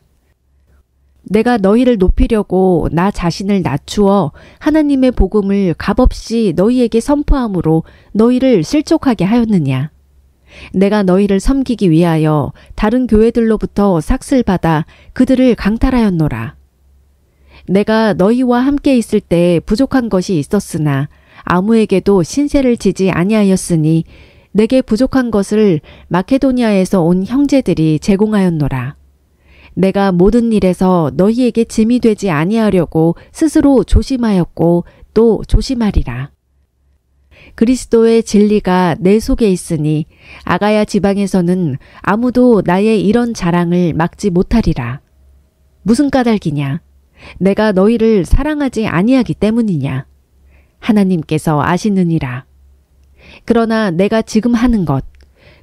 Speaker 1: 내가 너희를 높이려고 나 자신을 낮추어 하나님의 복음을 값없이 너희에게 선포함으로 너희를 실족하게 하였느냐. 내가 너희를 섬기기 위하여 다른 교회들로부터 삭슬 받아 그들을 강탈하였노라. 내가 너희와 함께 있을 때 부족한 것이 있었으나 아무에게도 신세를 지지 아니하였으니 내게 부족한 것을 마케도니아에서 온 형제들이 제공하였노라. 내가 모든 일에서 너희에게 짐이 되지 아니하려고 스스로 조심하였고 또 조심하리라. 그리스도의 진리가 내 속에 있으니 아가야 지방에서는 아무도 나의 이런 자랑을 막지 못하리라. 무슨 까닭이냐? 내가 너희를 사랑하지 아니하기 때문이냐? 하나님께서 아시느니라. 그러나 내가 지금 하는 것,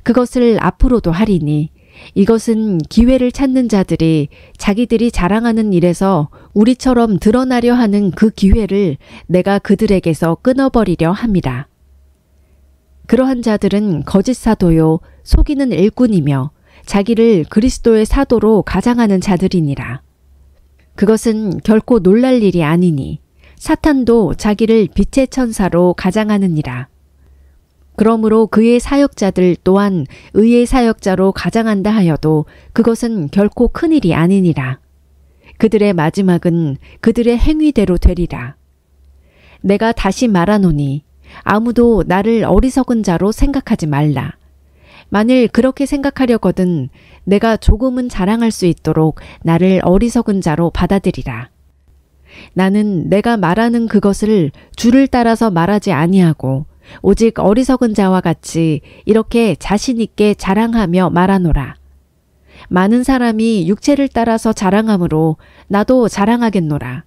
Speaker 1: 그것을 앞으로도 하리니 이것은 기회를 찾는 자들이 자기들이 자랑하는 일에서 우리처럼 드러나려 하는 그 기회를 내가 그들에게서 끊어버리려 함이라. 그러한 자들은 거짓 사도요 속이는 일꾼이며 자기를 그리스도의 사도로 가장하는 자들이니라. 그것은 결코 놀랄 일이 아니니 사탄도 자기를 빛의 천사로 가장하느니라. 그러므로 그의 사역자들 또한 의의 사역자로 가장한다 하여도 그것은 결코 큰일이 아니니라. 그들의 마지막은 그들의 행위대로 되리라. 내가 다시 말하노니 아무도 나를 어리석은 자로 생각하지 말라. 만일 그렇게 생각하려거든 내가 조금은 자랑할 수 있도록 나를 어리석은 자로 받아들이라. 나는 내가 말하는 그것을 주를 따라서 말하지 아니하고 오직 어리석은 자와 같이 이렇게 자신 있게 자랑하며 말하노라. 많은 사람이 육체를 따라서 자랑하므로 나도 자랑하겠노라.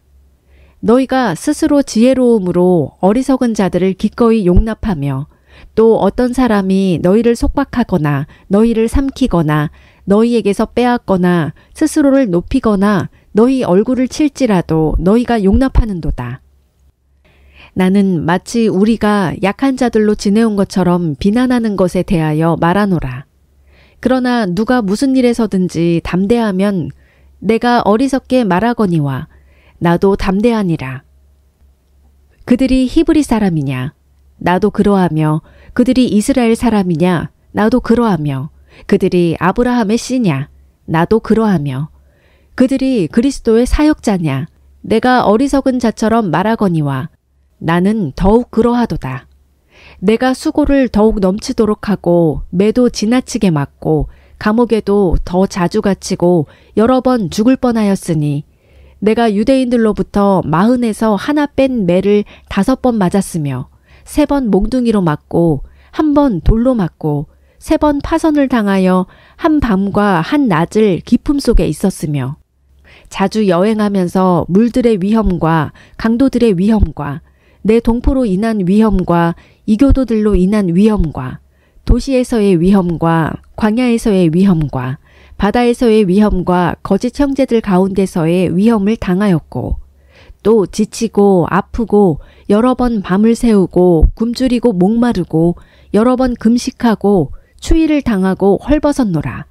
Speaker 1: 너희가 스스로 지혜로움으로 어리석은 자들을 기꺼이 용납하며 또 어떤 사람이 너희를 속박하거나 너희를 삼키거나 너희에게서 빼앗거나 스스로를 높이거나 너희 얼굴을 칠지라도 너희가 용납하는도다. 나는 마치 우리가 약한 자들로 지내온 것처럼 비난하는 것에 대하여 말하노라. 그러나 누가 무슨 일에서든지 담대하면 내가 어리석게 말하거니와 나도 담대하니라. 그들이 히브리 사람이냐? 나도 그러하며 그들이 이스라엘 사람이냐? 나도 그러하며 그들이 아브라함의 씨냐? 나도 그러하며 그들이 그리스도의 사역자냐? 내가 어리석은 자처럼 말하거니와 나는 더욱 그러하도다. 내가 수고를 더욱 넘치도록 하고 매도 지나치게 맞고 감옥에도 더 자주 갇히고 여러 번 죽을 뻔하였으니 내가 유대인들로부터 마흔에서 하나 뺀 매를 5번 맞았으며 3번 몽둥이로 맞고 1번 돌로 맞고 3번 파선을 당하여 한 밤과 한 낮을 기품 속에 있었으며 자주 여행하면서 물들의 위험과 강도들의 위험과 내 동포로 인한 위험과 이교도들로 인한 위험과 도시에서의 위험과 광야에서의 위험과 바다에서의 위험과 거짓 형제들 가운데서의 위험을 당하였고 또 지치고 아프고 여러 번 밤을 새우고 굶주리고 목마르고 여러 번 금식하고 추위를 당하고 헐벗었노라.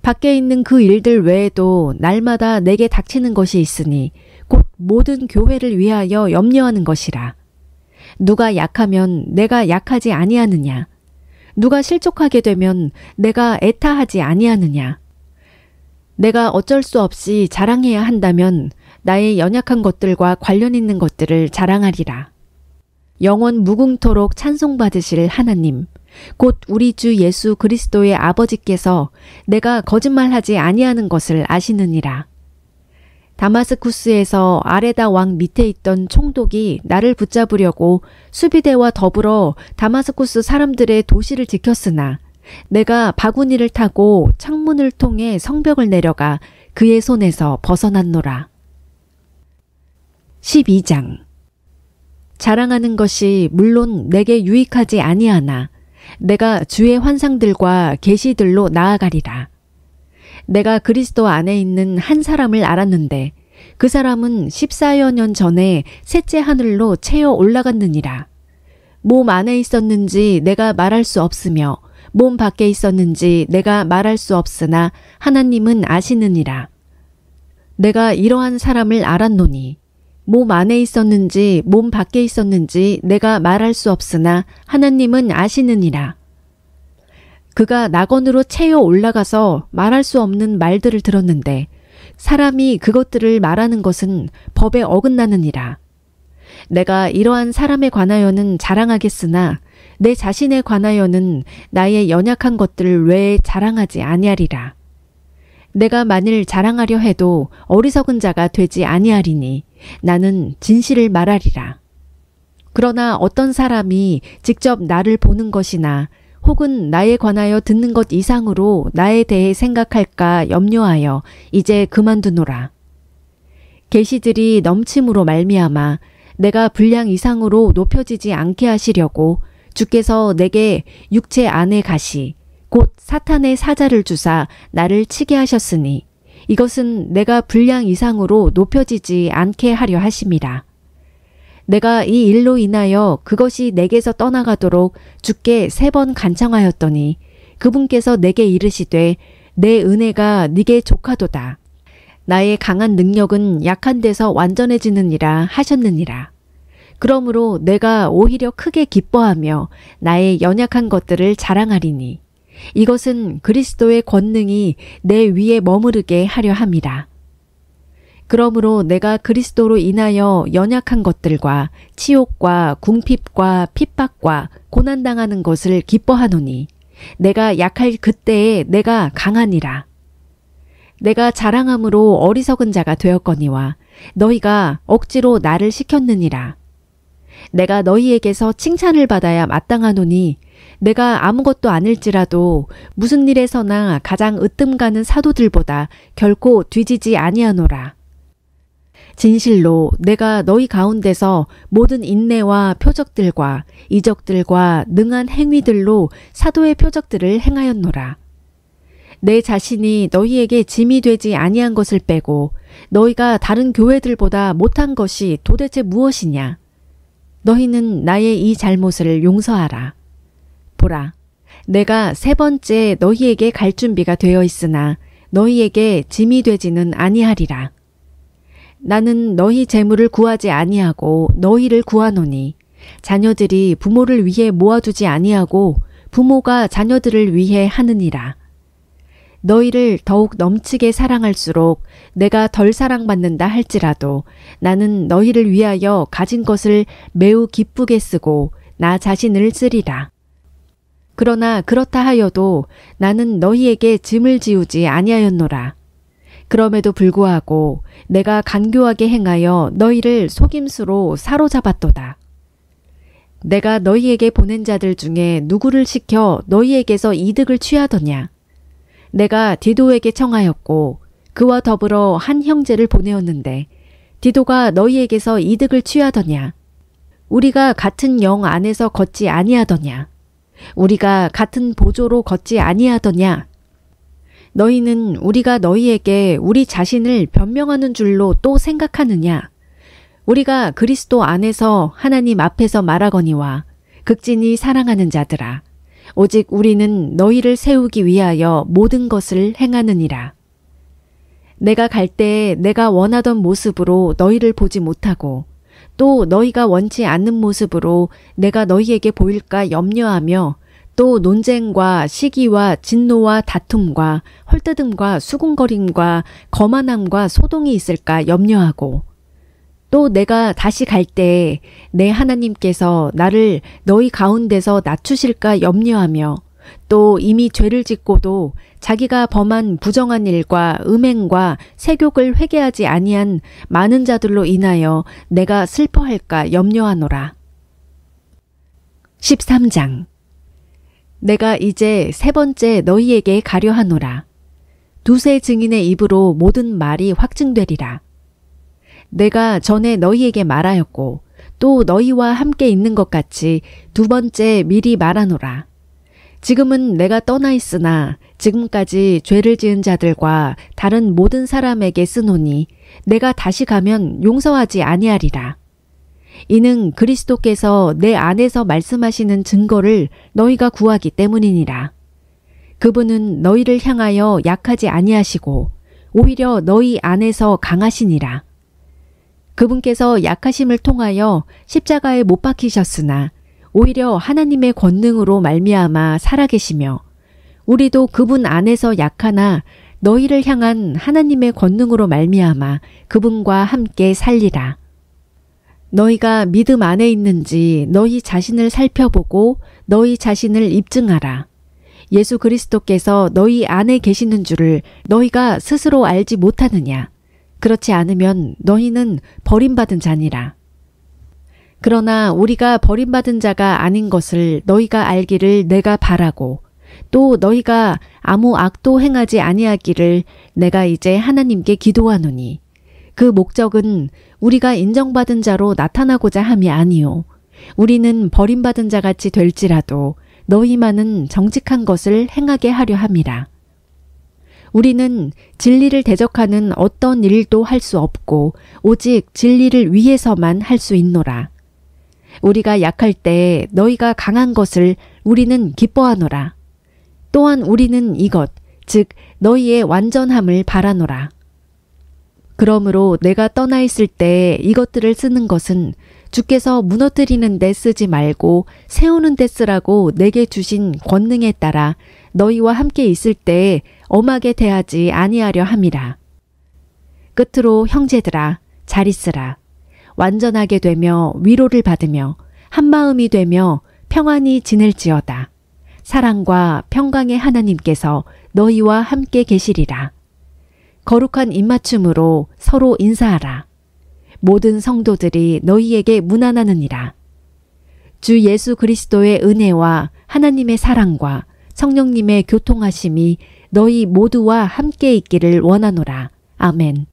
Speaker 1: 밖에 있는 그 일들 외에도 날마다 내게 닥치는 것이 있으니 곧 모든 교회를 위하여 염려하는 것이라. 누가 약하면 내가 약하지 아니하느냐? 누가 실족하게 되면 내가 애타하지 아니하느냐? 내가 어쩔 수 없이 자랑해야 한다면 나의 연약한 것들과 관련 있는 것들을 자랑하리라. 영원 무궁토록 찬송받으실 하나님, 곧 우리 주 예수 그리스도의 아버지께서 내가 거짓말하지 아니하는 것을 아시느니라. 다마스쿠스에서 아레다 왕 밑에 있던 총독이 나를 붙잡으려고 수비대와 더불어 다마스쿠스 사람들의 도시를 지켰으나 내가 바구니를 타고 창문을 통해 성벽을 내려가 그의 손에서 벗어났노라. 12장. 자랑하는 것이 물론 내게 유익하지 아니하나 내가 주의 환상들과 계시들로 나아가리라. 내가 그리스도 안에 있는 한 사람을 알았는데 그 사람은 14여 년 전에 셋째 하늘로 채어 올라갔느니라. 몸 안에 있었는지 내가 말할 수 없으며 몸 밖에 있었는지 내가 말할 수 없으나 하나님은 아시느니라. 내가 이러한 사람을 알았노니 몸 안에 있었는지 몸 밖에 있었는지 내가 말할 수 없으나 하나님은 아시느니라. 그가 낙원으로 채어 올라가서 말할 수 없는 말들을 들었는데 사람이 그것들을 말하는 것은 법에 어긋나느니라. 내가 이러한 사람에 관하여는 자랑하겠으나 내 자신에 관하여는 나의 연약한 것들 외에 자랑하지 아니하리라. 내가 만일 자랑하려 해도 어리석은 자가 되지 아니하리니 나는 진실을 말하리라. 그러나 어떤 사람이 직접 나를 보는 것이나 혹은 나에 관하여 듣는 것 이상으로 나에 대해 생각할까 염려하여 이제 그만두노라. 계시들이 넘침으로 말미암아 내가 분량 이상으로 높여지지 않게 하시려고 주께서 내게 육체 안에 가시 곧 사탄의 사자를 주사 나를 치게 하셨으니 이것은 내가 분량 이상으로 높여지지 않게 하려 하심이라. 내가 이 일로 인하여 그것이 내게서 떠나가도록 주께 3번 간청하였더니 그분께서 내게 이르시되 내 은혜가 네게 족하도다. 나의 강한 능력은 약한 데서 완전해지느니라 하셨느니라. 그러므로 내가 오히려 크게 기뻐하며 나의 연약한 것들을 자랑하리니 이것은 그리스도의 권능이 내 위에 머무르게 하려 함이라. 그러므로 내가 그리스도로 인하여 연약한 것들과 치욕과 궁핍과 핍박과 고난당하는 것을 기뻐하노니 내가 약할 그때에 내가 강하니라. 내가 자랑함으로 어리석은 자가 되었거니와 너희가 억지로 나를 시켰느니라. 내가 너희에게서 칭찬을 받아야 마땅하노니 내가 아무것도 아닐지라도 무슨 일에서나 가장 으뜸가는 사도들보다 결코 뒤지지 아니하노라. 진실로 내가 너희 가운데서 모든 인내와 표적들과 이적들과 능한 행위들로 사도의 표적들을 행하였노라. 내 자신이 너희에게 짐이 되지 아니한 것을 빼고 너희가 다른 교회들보다 못한 것이 도대체 무엇이냐? 너희는 나의 이 잘못을 용서하라. 보라, 내가 3번째 너희에게 갈 준비가 되어 있으나 너희에게 짐이 되지는 아니하리라. 나는 너희 재물을 구하지 아니하고 너희를 구하노니 자녀들이 부모를 위해 모아두지 아니하고 부모가 자녀들을 위해 하느니라. 너희를 더욱 넘치게 사랑할수록 내가 덜 사랑받는다 할지라도 나는 너희를 위하여 가진 것을 매우 기쁘게 쓰고 나 자신을 쓰리라. 그러나 그렇다 하여도 나는 너희에게 짐을 지우지 아니하였노라. 그럼에도 불구하고 내가 간교하게 행하여 너희를 속임수로 사로잡았도다. 내가 너희에게 보낸 자들 중에 누구를 시켜 너희에게서 이득을 취하더냐? 내가 디도에게 청하였고 그와 더불어 한 형제를 보내었는데 디도가 너희에게서 이득을 취하더냐? 우리가 같은 영 안에서 걷지 아니하더냐? 우리가 같은 보조로 걷지 아니하더냐? 너희는 우리가 너희에게 우리 자신을 변명하는 줄로 또 생각하느냐? 우리가 그리스도 안에서 하나님 앞에서 말하거니와 극진히 사랑하는 자들아, 오직 우리는 너희를 세우기 위하여 모든 것을 행하느니라. 내가 갈 때에 내가 원하던 모습으로 너희를 보지 못하고 또 너희가 원치 않는 모습으로 내가 너희에게 보일까 염려하며 또 논쟁과 시기와 진노와 다툼과 헐뜯음과 수군거림과 거만함과 소동이 있을까 염려하고 또 내가 다시 갈 때에 내 하나님께서 나를 너희 가운데서 낮추실까 염려하며 또 이미 죄를 짓고도 자기가 범한 부정한 일과 음행과 세욕을 회개하지 아니한 많은 자들로 인하여 내가 슬퍼할까 염려하노라. 13장. 내가 이제 세 번째 너희에게 가려 하노라. 두세 증인의 입으로 모든 말이 확증되리라. 내가 전에 너희에게 말하였고 또 너희와 함께 있는 것 같이 두 번째 미리 말하노라. 지금은 내가 떠나 있으나 지금까지 죄를 지은 자들과 다른 모든 사람에게 쓰노니 내가 다시 가면 용서하지 아니하리라. 이는 그리스도께서 내 안에서 말씀하시는 증거를 너희가 구하기 때문이니라. 그분은 너희를 향하여 약하지 아니하시고 오히려 너희 안에서 강하시니라. 그분께서 약하심을 통하여 십자가에 못 박히셨으나 오히려 하나님의 권능으로 말미암아 살아계시며 우리도 그분 안에서 약하나 너희를 향한 하나님의 권능으로 말미암아 그분과 함께 살리라. 너희가 믿음 안에 있는지 너희 자신을 살펴보고 너희 자신을 입증하라. 예수 그리스도께서 너희 안에 계시는 줄을 너희가 스스로 알지 못하느냐? 그렇지 않으면 너희는 버림받은 자니라. 그러나 우리가 버림받은 자가 아닌 것을 너희가 알기를 내가 바라고 또 너희가 아무 악도 행하지 아니하기를 내가 이제 하나님께 기도하노니 그 목적은 우리가 인정받은 자로 나타나고자 함이 아니요 우리는 버림받은 자같이 될지라도 너희만은 정직한 것을 행하게 하려 함이라. 우리는 진리를 대적하는 어떤 일도 할 수 없고 오직 진리를 위해서만 할 수 있노라. 우리가 약할 때 너희가 강한 것을 우리는 기뻐하노라. 또한 우리는 이것, 즉 너희의 완전함을 바라노라. 그러므로 내가 떠나 있을 때 이것들을 쓰는 것은 주께서 무너뜨리는 데 쓰지 말고 세우는 데 쓰라고 내게 주신 권능에 따라 너희와 함께 있을 때에 엄하게 대하지 아니하려 함이라. 끝으로 형제들아 잘 있으라. 완전하게 되며 위로를 받으며 한마음이 되며 평안히 지낼지어다. 사랑과 평강의 하나님께서 너희와 함께 계시리라. 거룩한 입맞춤으로 서로 인사하라. 모든 성도들이 너희에게 문안하느니라. 주 예수 그리스도의 은혜와 하나님의 사랑과 성령님의 교통하심이 너희 모두와 함께 있기를 원하노라. 아멘.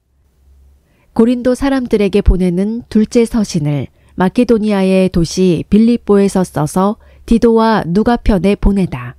Speaker 1: 고린도 사람들에게 보내는 둘째 서신을 마케도니아의 도시 빌립보에서 써서 디도와 누가편에 보내다.